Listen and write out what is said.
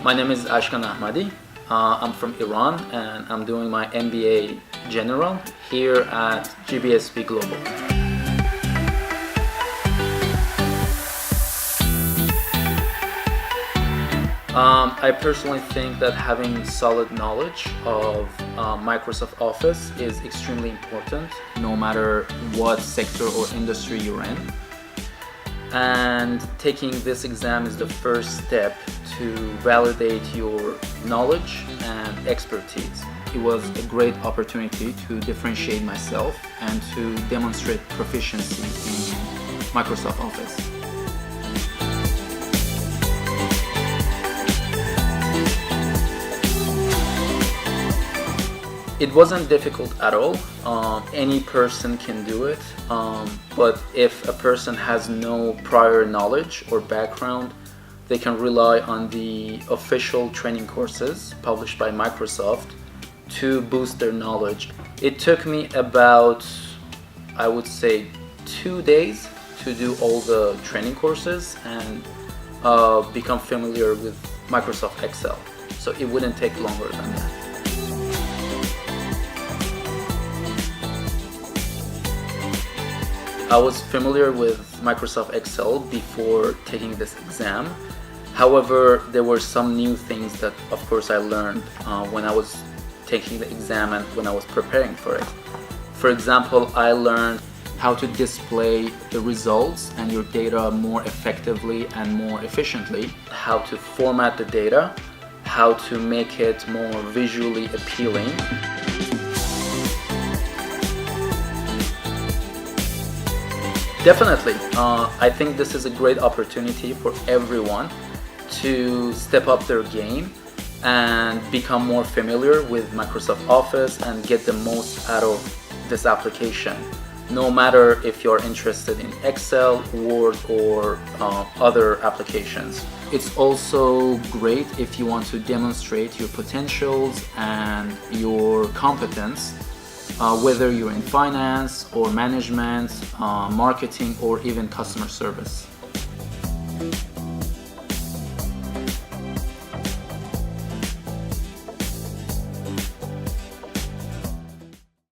My name is Ashkan Ahmadi. I'm from Iran and I'm doing my MBA General here at GBSB Global. I personally think that having solid knowledge of Microsoft Office is extremely important, no matter what sector or industry you're in. And taking this exam is the first step to validate your knowledge and expertise. It was a great opportunity to differentiate myself and to demonstrate proficiency in Microsoft Office. It wasn't difficult at all. Any person can do it, but if a person has no prior knowledge or background, they can rely on the official training courses published by Microsoft to boost their knowledge. It took me about, I would say, 2 days to do all the training courses and become familiar with Microsoft Excel. So it wouldn't take longer than that. I was familiar with Microsoft Excel before taking this exam. However, there were some new things that, of course, I learned when I was taking the exam and when I was preparing for it. For example, I learned how to display the results and your data more effectively and more efficiently, how to format the data, how to make it more visually appealing. Definitely, I think this is a great opportunity for everyone to step up their game and become more familiar with Microsoft Office and get the most out of this application, no matter if you're interested in Excel, Word, or other applications. It's also great if you want to demonstrate your potentials and your competence, whether you're in finance or management, marketing, or even customer service.